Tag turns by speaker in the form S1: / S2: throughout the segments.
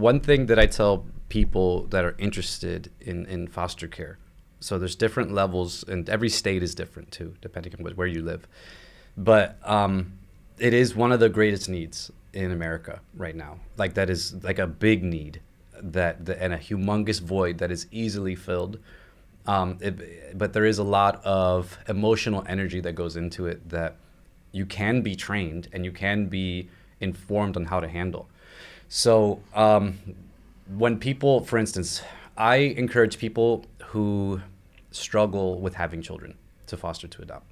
S1: One thing that I tell people that are interested in foster care, so there's different levels, and every state is different too, depending on where you live. But it is one of the greatest needs in America right now. Like that is like a big need and a humongous void that is easily filled. But there is a lot of emotional energy that goes into it that you can be trained and you can be informed on how to handle. So when people, for instance, I encourage people who struggle with having children to foster to adopt.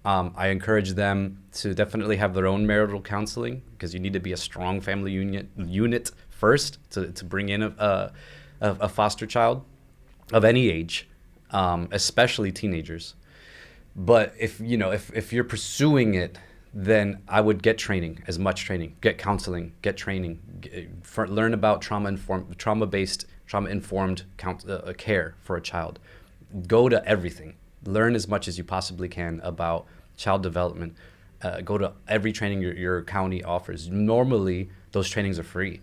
S1: I encourage them to definitely have their own marital counseling because you need to be a strong family unit first to bring in a foster child of any age, especially teenagers. But if you're pursuing it, then I would get training, as much training, get counseling, get training, learn about trauma-based, trauma-informed care for a child. Go to everything. Learn as much as you possibly can about child development. Go to every training your county offers. Normally, those trainings are free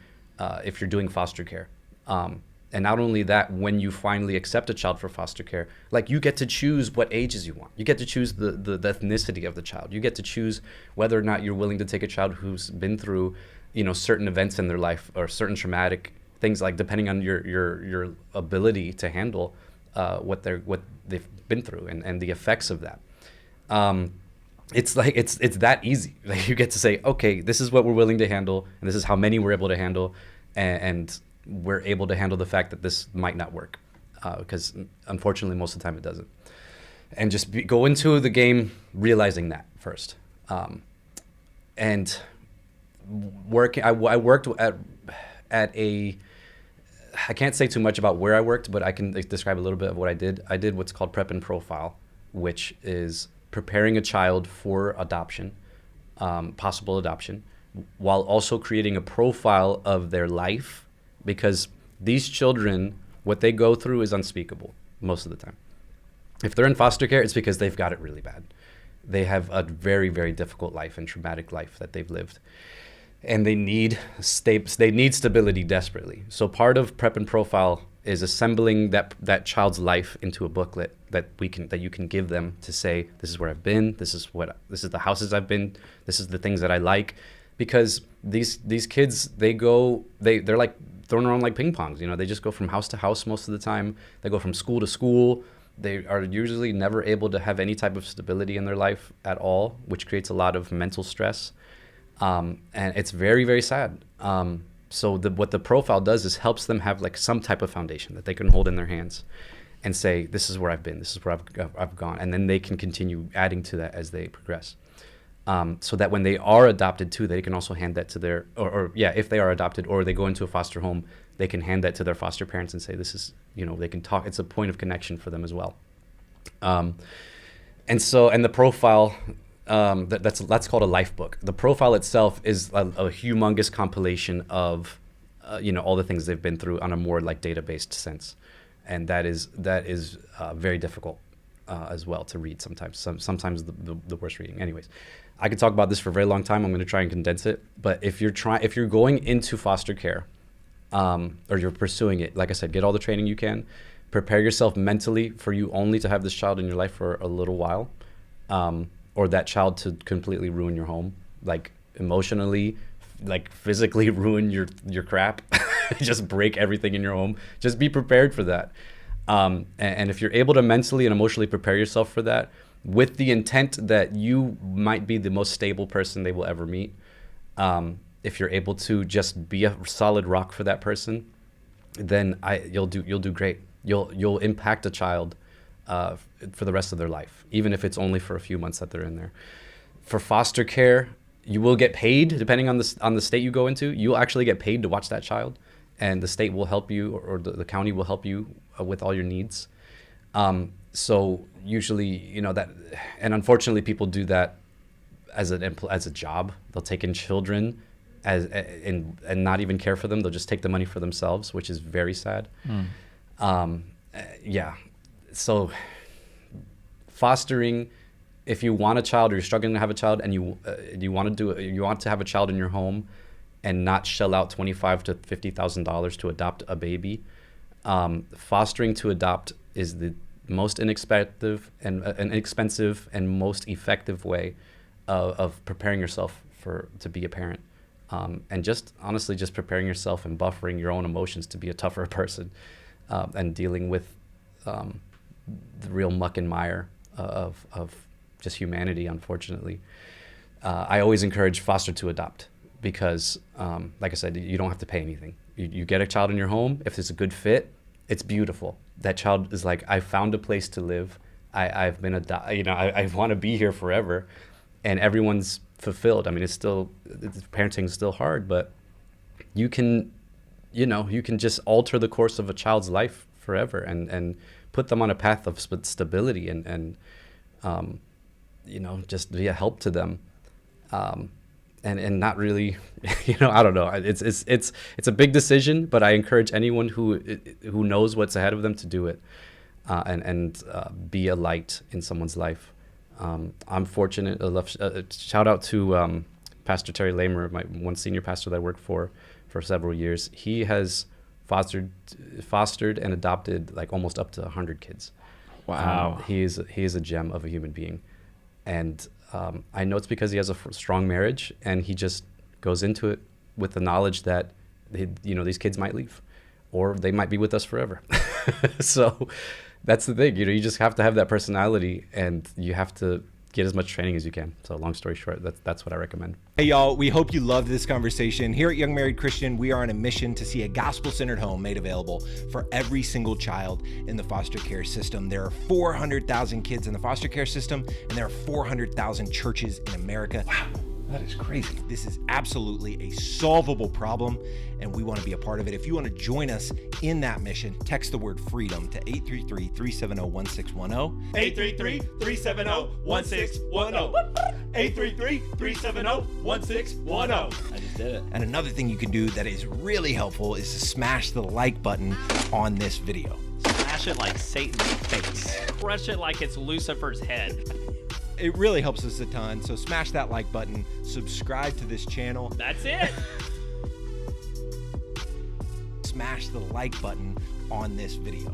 S1: if you're doing foster care. And not only that, when you finally accept a child for foster care, like you get to choose what ages you want. You get to choose the ethnicity of the child. You get to choose whether or not you're willing to take a child who's been through, certain events in their life or certain traumatic things, like depending on your ability to handle what they've been through and the effects of that. It's like it's that easy. Like you get to say, okay, this is what we're willing to handle, and this is how many we're able to handle, and we're able to handle the fact that this might not work, because unfortunately most of the time it doesn't. And just go into the game realizing that first. And working, I worked at a, I can't say too much about where I worked, but I can describe a little bit of what I did. I did what's called Prep and Profile, which is preparing a child for adoption, possible adoption, while also creating a profile of their life, because these children, what they go through is unspeakable most of the time. If they're in foster care, it's because they've got it really bad. They have a very, very difficult life and traumatic life that they've lived. And they need stability desperately. So part of Prep and Profile is assembling that child's life into a booklet that you can give them to say, this is where I've been, this is the houses I've been, this is the things that I like. Because these kids, they're like thrown around like ping pongs. They just go from house to house most of the time. They go from school to school. They are usually never able to have any type of stability in their life at all, which creates a lot of mental stress. And it's very, very sad. So what the profile does is helps them have like some type of foundation that they can hold in their hands and say, this is where I've been, this is where I've gone. And then they can continue adding to that as they progress. So that when they are adopted too, they can also hand that to their, if they are adopted or they go into a foster home, they can hand that to their foster parents and say, this is, they can talk. It's a point of connection for them as well. And the profile, that's called a life book. The profile itself is a humongous compilation of, all the things they've been through on a more like data-based sense. And that is very difficult as well to read sometimes. Sometimes the worst reading. Anyways, I could talk about this for a very long time. I'm going to try and condense it. But if you're going into foster care, or you're pursuing it, like I said, get all the training you can. Prepare yourself mentally for you only to have this child in your life for a little while, or that child to completely ruin your home, like emotionally, like physically ruin your crap, just break everything in your home. Just be prepared for that. And if you're able to mentally and emotionally prepare yourself for that, with the intent that you might be the most stable person they will ever meet, if you're able to just be a solid rock for that person, then you'll do great. You'll impact a child for the rest of their life, even if it's only for a few months that they're in there. For foster care, you will get paid depending on the state you go into. You'll actually get paid to watch that child, and the state will help you, or the county will help you with all your needs. So usually, that, and unfortunately, people do that as a job. They'll take in children and not even care for them. They'll just take the money for themselves, which is very sad. So fostering, if you want a child or you're struggling to have a child and you want to have a child in your home, and not shell out $25,000 to $50,000 to adopt a baby. Fostering to adopt is the most inexpensive and most effective way of preparing yourself to be a parent. And just honestly, just preparing yourself and buffering your own emotions to be a tougher person, and dealing with the real muck and mire of just humanity, unfortunately. I always encourage foster to adopt because, like I said, you don't have to pay anything. You get a child in your home. If it's a good fit, it's beautiful. That child is like, I found a place to live. I've been I want to be here forever, and everyone's fulfilled. I mean, parenting is still hard, but you can just alter the course of a child's life forever and put them on a path of stability and just be a help to them. And not really, I don't know. It's a big decision, but I encourage anyone who knows what's ahead of them to do it, and be a light in someone's life. I'm fortunate. Shout out to Pastor Terry Lamer, my one senior pastor that I worked for several years. He has fostered and adopted like almost up to 100 kids.
S2: Wow.
S1: He is a gem of a human being, and I know it's because he has a strong marriage, and he just goes into it with the knowledge that these kids might leave, or they might be with us forever. So that's the thing. You just have to have that personality, and you have to get as much training as you can. So long story short, that's what I recommend.
S2: Hey y'all, we hope you loved this conversation. Here at Young Married Christian, we are on a mission to see a gospel-centered home made available for every single child in the foster care system. There are 400,000 kids in the foster care system, and there are 400,000 churches in America. Wow. That is crazy. This is absolutely a solvable problem, and we want to be a part of it. If you want to join us in that mission, text the word freedom to 833-370-1610.
S3: 833-370-1610. 833-370-1610.
S4: I just did it.
S2: And another thing you can do that is really helpful is to smash the like button on this video.
S4: Smash it like Satan's face. Crush it like it's Lucifer's head.
S2: It really helps us a ton, so smash that like button, subscribe to this channel.
S4: That's it.
S2: Smash the like button on this video.